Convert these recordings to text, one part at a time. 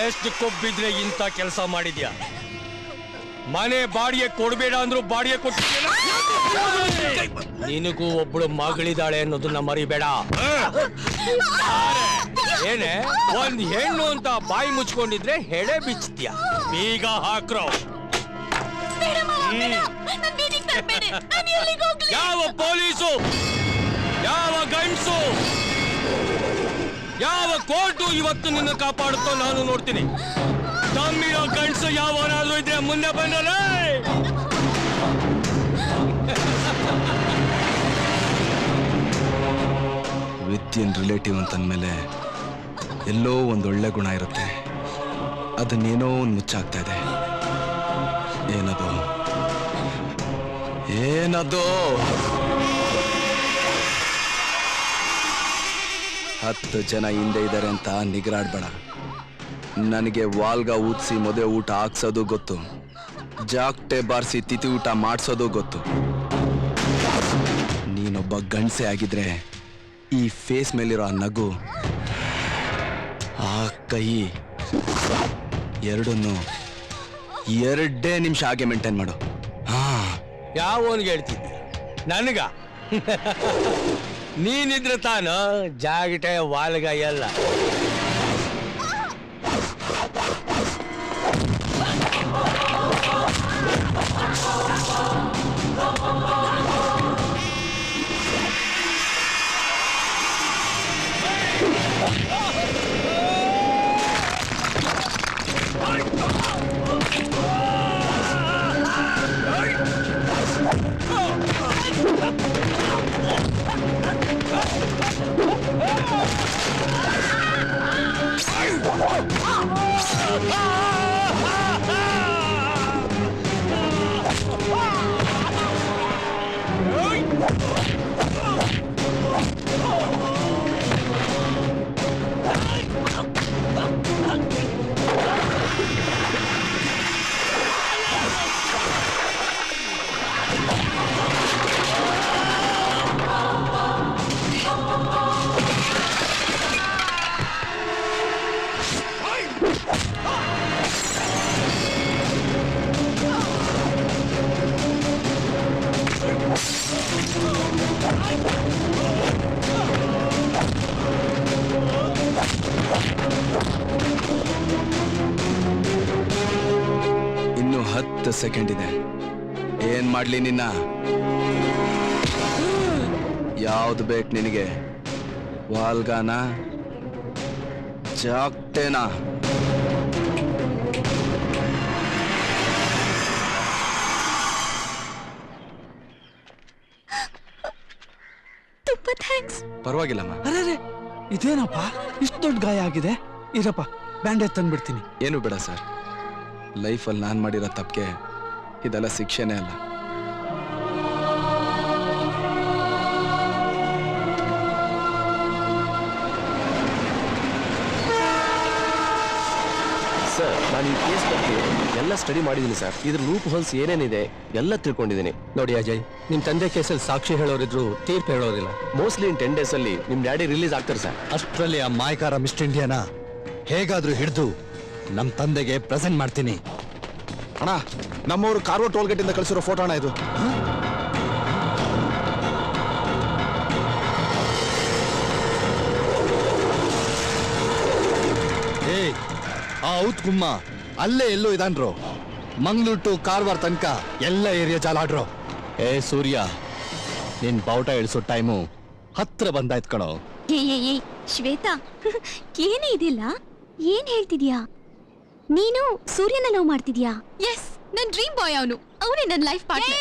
ಎಷ್ಟು ಕೊಬ್ಬಿದ್ರೆ ಇಂಥ ಕೆಲಸ ಮಾಡಿದ್ಯಾ? ಮನೆ ಬಾಡಿಗೆ ಕೊಡ್ಬೇಡ ಅಂದ್ರು ಬಾಡಿಗೆ ಕೊಟ್ಟಿದ್ಯಲ್ಲ. ನಿನಗೂ ಒಬ್ಳು ಮಗಳಿದ್ದಾಳೆ ಅನ್ನೋದನ್ನ ಮರಿಬೇಡ. ಏನೇ ಒಂದ್ ಹೆಣ್ಣು ಅಂತ ಬಾಯಿ ಮುಚ್ಕೊಂಡಿದ್ರೆ ಹೆಡೆ ಬಿಚ್ತೀಯ. ಬೀಗ ಹಾಕ್ರೋ. ಯಾವ ಪೊಲೀಸು, ಯಾವ ಗಂಡ್ಸು, ಯಾವ ಕೋರ್ಟು ಇವತ್ತು ನಿನ್ನ ಕಾಪಾಡುತ್ತೋ ನಾನು ನೋಡ್ತೀನಿ. ತಮ್ಮಿರೋ ಗಂಡ್ಸು ಯಾವನಾದ್ರೂ ಇದ್ರೆ ಮುಂದೆ ಬಂದಲ್ಲ. ವಿತ್ ಇನ್ ರಿಲೇಟಿವ್ ಅಂತಂದ್ಮೇಲೆ ಎಲ್ಲೋ ಒಂದೊಳ್ಳೆ ಗುಣ ಇರುತ್ತೆ. ಅದನ್ನೇನೋ ಒಂದು ಮುಚ್ಚಾಗ್ತಾ ಇದೆ. ಏನದು? 10 ಜನ ಹಿಂದೆ ಇದ್ದಾರೆ ಅಂತ ನಿಗರಾಡ್ಬೇಡ. ನನಗೆ ವಾಲ್ಗ ಊದಿಸಿ ಮದುವೆ ಊಟ ಹಾಕ್ಸೋದು ಗೊತ್ತು, ಜಾಕ್ಟೆ ಬಾರಿಸಿ ತಿಥಿ ಊಟ ಮಾಡಿಸೋದು ಗೊತ್ತು. ನೀನೊಬ್ಬ ಗಂಡಸೆ ಆಗಿದ್ರೆ ಈ ಫೇಸ್ ಮೇಲಿರೋ ಆ ನಗು, ಆ ಕೈ ಎರಡನ್ನು 2 ನಿಮಿಷ ಹಾಗೆ ಮೇಂಟೈನ್ ಮಾಡು. ಯಾವನ್ಗೆ ಹೇಳ್ತಿದ್ದಿ? ನನಗ? ನೀನಿದ್ರೆ ತಾನು ಜಾಗಟೆ ವಾಲ್ಗ ಎಲ್ಲ. ಇನ್ನು 10 ಸೆಕೆಂಡ್ ಇದೆ. ಏನ್ ಮಾಡ್ಲಿ ನಿನ್ನ? ಯಾವ್ದು ಬೇಕು ನಿನಗೆ? ವಾಲ್ಗಾನ, ಜಾಕ್ಟೇನಾ? ತುಂಬಾ ಥ್ಯಾಂಕ್ಸ್. ಪರವಾಗಿಲ್ಲಮ್ಮ. ಅರೆ ಇದೇನಪ್ಪ, ಇಷ್ಟು ದೊಡ್ಡ ಗಾಯ ಆಗಿದೆ. ಇರಪ್ಪ, ಬ್ಯಾಂಡೇಜ್ ತಂದ್ಬಿಡ್ತೀನಿ. ಏನು ಬೇಡ ಸರ್, ಲೈಫಲ್ಲಿ ನಾನು ಮಾಡಿರೋ ತಪ್ಪಿಗೆ ಇದೆಲ್ಲ ಶಿಕ್ಷೆನೇ ಅಲ್ಲ. ಸರ್, ನಾನು ಈ ಕೇಸ್ ಬಗ್ಗೆ ಎಲ್ಲ ಸ್ಟಡಿ ಮಾಡಿದ್ದೀನಿ ಸರ್. ಇದ್ರ ಲೂಪ್ ಹೋಲ್ಸ್ ಏನೇನಿದೆ ಎಲ್ಲ ತಿಳ್ಕೊಂಡಿದ್ದೀನಿ. ನೋಡಿ ಅಜಯ್, ನಿಮ್ ತಂದೆ ಕೇಸಲ್ಲಿ ಸಾಕ್ಷಿ ಹೇಳೋರಿದ್ರು ತೀರ್ಪು ಹೇಳೋರಿಲ್ಲ. ಮೋಸ್ಟ್ಲಿ ಇನ್ 10 days ಅಲ್ಲಿ ನಿಮ್ ಡ್ಯಾಡಿ ರಿಲೀಸ್ ಆಗ್ತಾರೆ ಸರ್. ಅಷ್ಟರಲ್ಲಿ ಆ ಮಾಯಕಾರ ಮಿಸ್ಟರ್ ಇಂಡಿಯಾನ ಹೇಗಾದ್ರೂ ಹಿಡಿದು ನಮ್ಮ ತಂದೆಗೆ ಪ್ರೆಸೆಂಟ್ ಮಾಡ್ತೀನಿ. ಅಣ್ಣ, ನಮ್ಮವರು ಕಾರ್ವೋ ಟೋಲ್ಗೇಟ್ ಇಂದ ಕಳಿಸಿರೋ ಫೋಟೋ ಅಣ್ಣ ಇದು. ಆ ಔತ್ ಗುಮ್ಮ ಅಲ್ಲೇ ಎಲ್ಲೋ ಇದಾನ್ರು. ಮಂಗ್ಳೂರ್ ಟು ಕಾರವಾರ ತನಕ ಎಲ್ಲ ಏರಿಯಾ ಜಾಲಾಡ್ರು. ಏ ಸೂರ್ಯ, ನಿನ್ ಬಾವುಟ ಇಳಿಸೋ ಟೈಮು ಹತ್ರ ಬಂದಾಯ್ತು ಕಣೋ. ಏ ಶ್ವೇತಾ, ಏನೇ ಇದಿಲ್ಲ? ಏನ್ ಹೇಳ್ತಿದ್ಯಾ ನೀನು? ಸೂರ್ಯನ ಲವ್ ಮಾಡ್ತಿದ್ಯಾ? ಎಸ್, ನನ್ ಡ್ರೀಮ್ ಬಾಯ್ ಅವನು. ಅವನೇ ನನ್ ಲೈಫ್ ಪಾರ್ಟ್ನರ್.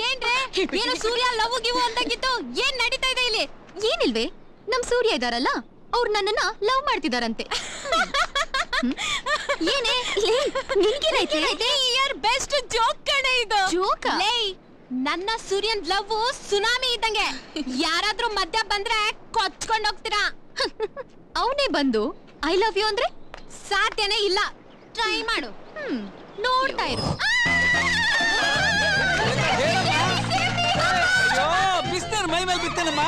ಏನ್ರೆ ಏನೋ ಸೂರ್ಯ ಲವ್ ಗಿವ್ ಅಂತಾಗಿತ್ತು. ಏನ್ ನಡೀತಾ ಇದೆ ಇಲ್ಲಿ? ಏನಿಲ್ವೇ, ನಮ್ ಸೂರ್ಯ ಇದಾರಲ್ಲ, ಅವ್ರು ನನ್ನನ್ನ ಲವ್ ಮಾಡ್ತಿದಾರಂತೆ. ಏನೇ ನಿನ್ಗೇನೈತೆ? ಇಯರ್ ಬೆಸ್ಟ್ ಜೋಕ್ ಕಣೆ ಇದು. ಜೋಕ್? ನನ್ನ ಸೂರ್ಯನ್ ಲವ್ ಸುನಾಮಿ ಇದ್ದಂಗೆ. ಯಾರಾದ್ರೂ ಮಧ್ಯ ಬಂದ್ರೆ ಕೊಚ್ಕೊಂಡ್ ಹೋಗ್ತೀರಾ. ಅವನೇ ಬಂದು ಐ ಲವ್ ಯು ಅಂದ್ರೆ ಸಾಧ್ಯನೇ ಇಲ್ಲ. ಟ್ರೈ ಮಾಡು, ನೋಡ್ತಾ ಇರು. ಬಿಸ್ನರ್ ಮೈ ಮೇಲೆ ಬಿತ್ತೇನಮ್ಮ.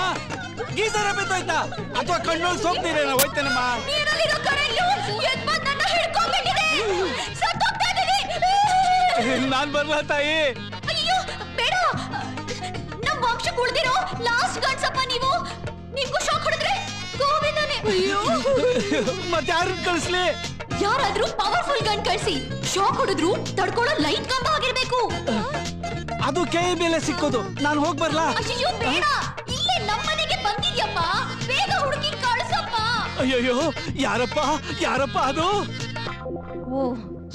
ಗೀಸರ ಬಿತ್ತೋಯ್ತಾ ಅಥವಾ ಕಣ್ಣಲ್ಲಿ ಸೋಗ್ತೀರೇನ ಹೋಯ್ತೇನಮ್ಮ? ನೀರಲ್ಲಿರೋ ಕರೆಂಟ್ ಎದ್ ಬಂದ್ ನನ್ನ ನಾನ್ ಬರ್ಲಾ ತಾಯಿ? ಅಯ್ಯೋ ಬೇಡ, ನಮ್ ವಂಶಕ್ಕೆ ಉಳಿದಿರೋ ಲಾಸ್ಟ್ ಗಂಡ್ಸಪ್ಪ ನೀವು. ನಿಮ್ಗೂ ಶಾಕ್ ಹೊಡೆದ್ರೆ ಗೋವಿಂದನೇ. ಅಯ್ಯೋ ಮತ್ತೆ ಯಾರನ್ನ ಕಳಿಸ್ಲಿ? ಯಾರಾದ್ರೂ ಪವರ್ಫುಲ್ ಗನ್ ಕಳ್ಸಿ. ಶಾಕ್ ಹೊಡೆದ್ರು ತಡ್ಕೊಳ್ಳೋ ಲೈಟ್ ಕಂಬ ಆಗಿರ್ಬೇಕು. ಅದು ಕೈ ಮೇಲೆ ಸಿಕ್ಕೋದು. ನಾನು ಹೋಗ್ ಬರ್ಲಾ? ಅಯ್ಯೋ ಬೇಡ, ಇಲ್ಲೇ ನಮ್ಮನೆಗೆ ಬಂದಿದ್ಯಪ್ಪ, ಬೇಗ ಹುಡುಕಿ ಕಳ್ಸಪ್ಪ. ಅಯ್ಯೋ ಯಾರಪ್ಪ ಯಾರಪ್ಪ ಅದು? ಓ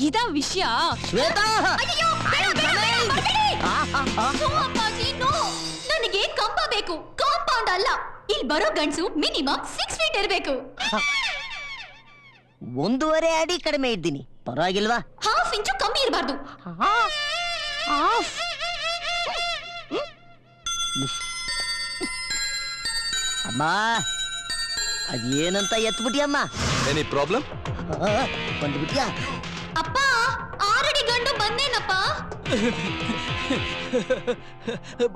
ಇದ ವಿಷಯ. ಅಯ್ಯೋ ಬೇಡ ಬೇಡ ಬೇಡ, ಮಾಡ್ಬೇಡಿ. ನೋ ಅಪ್ಪಾಜಿ, ನೋ. ನನಗೆ ಕಂಬ ಬೇಕು, ಕಾಂಪೌಂಡ್ ಅಲ್ಲ. ಇಲ್ಲಿ ಬರೋ ಗಂಡ್ಸು ಮಿನಿಮಮ್ 6 ಫೀಟ್ ಇರಬೇಕು. 1.5 ಅಡಿ ಕಡಿಮೆ ಇದ್ದೀನಿ, ಪರವಾಗಿಲ್ವಾ? ಹಾಫ್ ಇಂಚು ಕಮ್ಮಿ ಇರಬಾರ್ದು. ಅಮ್ಮ ಅದೇನಂತ ಎತ್ಬಿಟ್ಟಿಯಮ್ಮ? Any problem? ಬಂದ್ಬಿಟ್ಯಾ? ಅಪ್ಪ 6 ಅಡಿ ಗಂಡು ಬಂದೇನಪ್ಪ.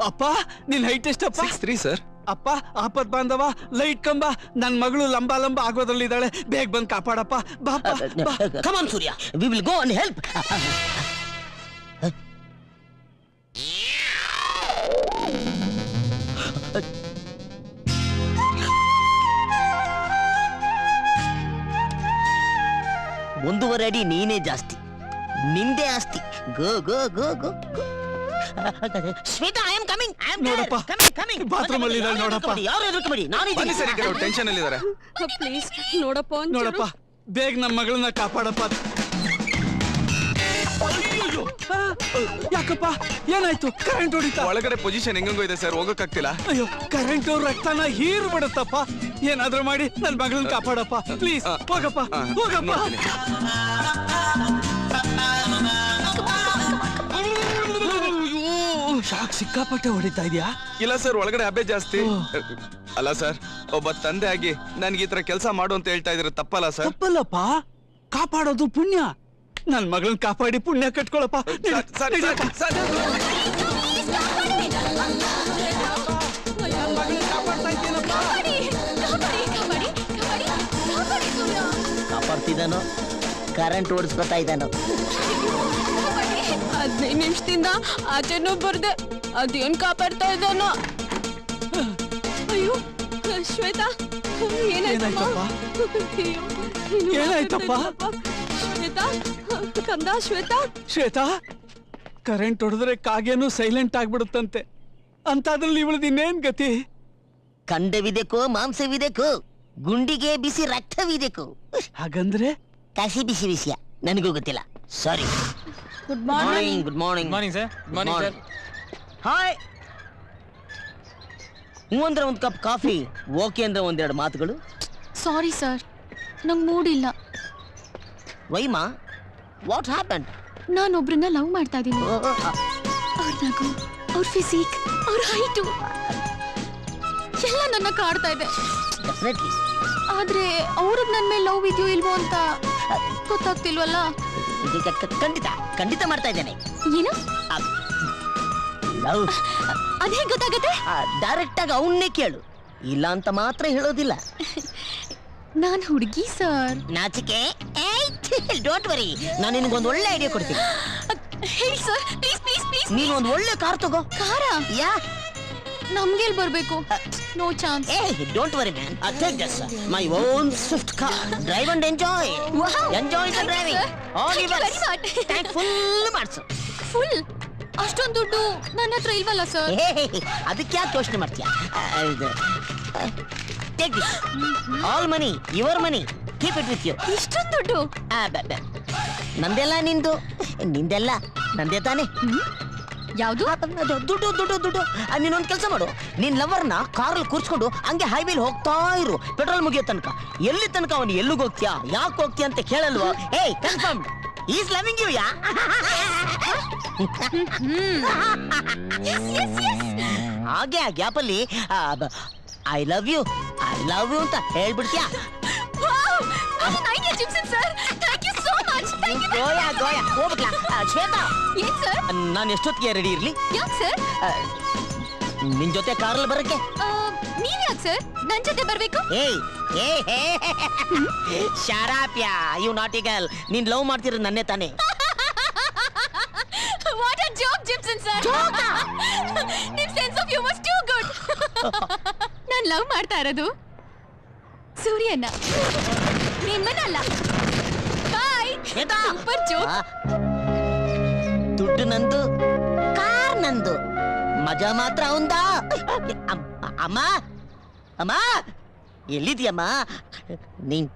ಅಪ್ಪ ನಿನ್ ಹೈಟ್ ಎಷ್ಟಪ್ಪ? 6'3" ಸರ್. ಅಪ್ಪ ಆಪತ್ ಬಾಂಧವ, ಲೈಟ್ ಕಂಬ, ನನ್ ಮಗಳು ಲಂಬ ಲಂಬ ಆಗೋದ್ರಲ್ಲಿದ್ದಾಳೆ, ಬೇಗ ಬಂದ್ ಕಾಪಾಡಪ್ಪ. ಬಾಪ ಬಾ. Come on, Surya. We will go and help. ಒಂದೂವರೆ ಅಡಿ ನೀನೇ ಜಾಸ್ತಿ, ನಿಂದೇ ಆಸ್ತಿ. Go go go go go. Shweta, I am coming. ನೋಡಪ್ಪ, ಬಾತ್ರೂಮ್ ಅಲ್ಲಿ ಇದ್ದಾಳೆ ನೋಡಪ್ಪ. ಯಾರು ಎದುರ್ಕಬೇಡಿ, ನಾನು ಬನ್ನಿ ಸರ್, ಈ ಕಡೆ ಟೆನ್ಷನ್ ಅಲ್ಲಿ ಇದಾರೆ. ಪ್ಲೀಸ್ ನೋಡಪ್ಪ. ನೋಡಪ್ಪ, ಬೇಗ ನಮ್ಮ ಮಗಳನ್ನ ಕಾಪಾಡಪ್ಪ. ಅಯ್ಯಯ್ಯೋ, ಯಾಕಪ್ಪ ಏನಾಯ್ತು? ಕರೆಂಟ್ ಹೊಡಿತಾ? ಒಳಗಡೆ ಪೊಸಿಷನ್ ಹೆಂಗಂಗೋ ಇದೆ ಸರ್, ಹೋಗಕ್ಕಾಗ್ತಿಲ್ಲ. ಅಯ್ಯೋ ಕರೆಂಟ್ ರಕ್ತನ ಹೀರ್ ಬಿಡುತ್ತಪ್ಪ. ಏನಾದ್ರೂ ಮಾಡಿ ನನ್ ಮಗಳನ್ನ ಕಾಪಾಡಪ್ಪ ಪ್ಲೀಸ್. ಹೋಗಪ್ಪ ಹೋಗಪ್ಪ. ಶಾಕ್ ಸಿಕ್ಕಾಪಟ್ಟೆ ಹೊಡಿತಾ ಇದೆಯಾ? ಇಲ್ಲ ಸರ್, ಒಳಗಡೆ ಹಬ್ಬೆ ಜಾಸ್ತಿ. ಅಲ್ಲ ಸರ್, ಒಬ್ಬ ತಂದೆ ಆಗಿ ನನ್ಗೆ ಈ ತರ ಕೆಲಸ ಮಾಡು ಅಂತ ಹೇಳ್ತಾ ಇದ್ರೆ ತಪ್ಪಲ್ಲ ಸರ್? ತಪ್ಪಲ್ಲಪ್ಪ, ಕಾಪಾಡೋದು ಪುಣ್ಯ. ನನ್ ಮಗಳನ್ನ ಕಾಪಾಡಿ ಪುಣ್ಯ ಕಟ್ಕೊಳಪ್ಪ. ಕಾಪಾಡ್ತಿದ್ದಾನೋ ಕರೆಂಟ್ ಓಡಿಸ್ಕೊತಾ ಇದ್ದಾನೋ? 15 ನಿಮಿಷದಿಂದ ಆಚೆನೂ ಬರ್ದೆ, ಅದೇನ್ ಕಾಪಾಡ್ತಾ ಇದ್ದಾನೋ. ಅಯ್ಯೋ ಶ್ವೇತಾ, ಏನಾಯ್ತಪ್ಪ? ಏನಾಯ್ತಪ್ಪ? ಶ್ವೇತಾ, ಕಂದ ಶ್ವೇತಾ. ಶ್ವೇತಾ, ಕರೆಂಟ್ ಹೊಡೆದ್ರೆ ಕಾಗೇನು ಸೈಲೆಂಟ್ ಆಗ್ಬಿಡುತ್ತಂತೆ, ಅಂತಾದ್ರಲ್ಲಿ ಇವಳದ್ ಇನ್ನೇನ್ ಗತಿ? ಖಂಡವಿದೆಕೋ ಮಾಂಸವಿದೆಕೋ, ಗುಂಡಿಗೆ ಬಿಸಿ ರಕ್ತವಿದೆಕೋ? ಹಾಗಂದ್ರೆ ಕಸಿ ಬಿಸಿ ವಿಷಯ ನನಗೂ ಗೊತ್ತಿಲ್ಲ, sorry. Good morning. Good morning. Morning sir. Morning sir. Hi. ಹ್ಞೂ ಅಂದ್ರೆ ಒಂದು ಕಪ್ ಕಾಫಿ, ಓಕೆ ಅಂದ್ರೆ ಒಂದೆರಡು ಮಾತುಗಳು. ಸಾರಿ ಸರ್, ನಂಗೆ ಮೂಡ್ ಇಲ್ಲ. ವೈಮಾ, ವಾಟ್ ಹ್ಯಾಪನ್? ನಾನೊಬ್ರನ್ನ ಲವ್ ಮಾಡ್ತಾ ಇದ್ದೀನಿ. ಅವ್ರ ನಗು, ಅವ್ರ ಫಿಸಿಕ್, ಅವ್ರ ಹೈಟು ಎಲ್ಲ ನನ್ನ ಕಾಡ್ತಾ ಇದೆ. ಡೆಫಿನೆಟ್ಲಿ. ಆದ್ರೆ ಅವ್ರಿಗೆ ನನ್ನ ಮೇಲೆ ಲವ್ ಇದೆಯೋ ಇಲ್ವೋ ಅಂತ ಗೊತ್ತಾಗ್ತಿಲ್ವಲ್ಲ. ಖಂಡಿತ ಖಂಡಿತ ಮಾಡ್ತಾ ಇದ್ದೇನೆ. ಏನು? ಲವ್ ಅದೇ ಗೊತ್ತಾಗತ್ತೆ? ಡೈರೆಕ್ಟ್ ಆಗಿ ಅವನ್ನೇ ಕೇಳು, ಇಲ್ಲ ಅಂತ ಮಾತ್ರ ಹೇಳೋದಿಲ್ಲ. ನಾನ್ ಹುಡುಗಿ ಸರ್. ನಾಚಿಕೆ? ಡೋಂಟ್ ವರಿ, ನಾನು ನಿನಗೊಂದು ಒಳ್ಳೆ ಐಡಿಯಾ ಕೊಡ್ತೀನಿ. ಹೇಳಿ ಸರ್, ಪ್ಲೀಸ್ ಪ್ಲೀಸ್ ಪ್ಲೀಸ್. ನೀನು ಒಂದು ಒಳ್ಳೆ ಕಾರ್ ತಗೋ. ಕಾರ? ಯಾ, ನಮ್ಗೆಲ್ ಬರ್ಬೇಕು? No chance. Don't worry man, take this my own Swift car, drive and enjoy. Enjoy the driving. All yours. Tank full ಮಾಡ್ಸು. ಫುಲ್? ಅಷ್ಟೊಂದು ದುಡ್ಡು ನನ್ನ ಹತ್ರ ಇಲ್ವಲ್ಲ ಸರ್. ಅದಕ್ಕೆ ಯಾಕೆ ಯೋಚನೆ ಮಾಡ್ತೀಯ? Take this, all money, your money, keep it with you. ಇಷ್ಟೊಂದು ದುಡ್ಡು? ನಂದೆಲ್ಲ ನಿಂದು, ನಿಂದೆಲ್ಲ ನಂದೇ ತಾನೆ. ಯಾವುದು? ದುಡ್ಡು ದುಡ್ಡು ದುಡ್ಡು. ನೀನೊಂದು ಕೆಲಸ ಮಾಡು, ನಿನ್ ಲವರ್ನ ಕಾರಲ್ಲಿ ಕೂರ್ಸ್ಕೊಂಡು ಹಂಗೆ ಹೈವೇಲಿ ಹೋಗ್ತಾ ಇರು, ಪೆಟ್ರೋಲ್ ಮುಗಿಯೋ ತನಕ. ಎಲ್ಲಿ ತನಕ ಅವನು ಎಲ್ಲಿಗೆ ಹೋಗ್ತೀಯಾ, ಯಾಕೆ ಹೋಗ್ತೀಯ ಅಂತ ಕೇಳಲ್ವಾ? ಏಯ್, ಕನ್ಫರ್ಮ್ ಈಸ್ ಲವಿಂಗ್ ಯು. ಯಾ, ಹಾಗೆ ಆ ಗ್ಯಾಪಲ್ಲಿ ಐ ಲವ್ ಯು ಅಂತ ಹೇಳ್ಬಿಡ್ತೀಯಾ? ಗೋಯಾ ಗೋಯಾ ಹೋಗ್ಬಿಟ್ಲಾ? ಶ್ವೇತಾ, ನಾನು ಎಷ್ಟೊತ್ತಿಗೆ ರೆಡಿ ಇರ್ಲಿ? ಯಾಕೆ ಸರ್? ನಿನ್ ಜೊತೆ ಕಾರಲ್ಲಿ ಬರಕ್ಕೆ. ನೀವ್ ಯಾಕೆ ಸರ್ ನನ್ ಜೊತೆ ಬರ್ಬೇಕು? ಏಯ್ ಶಾರಾಪ್ಯಾ, ಯು ನಾಟಿ ಗರ್ಲ್. ನೀನ್ ಲವ್ ಮಾಡ್ತಿರೋದು ನನ್ನೇ ತಾನೆ. ನಾನ್ ಲವ್ ಮಾಡ್ತಾ ಇರೋದು ಸೂರ್ಯನ, ನಿಮ್ಮನ್ನಲ್ಲ. ಬಾಯ್. ಶ್ವೇತಾ! Super joke. ಆ, ದುಡ್ಡು ನಂದು, ಕಾರ್ ನಂದು, ಮಜಾ ಮಾತ್ರ ಅವಂದಾ. ಅಮ್ಮ ಅಮ್ಮ ಎಲ್ಲಿದ್ಯಮ್ಮ ನೀನ್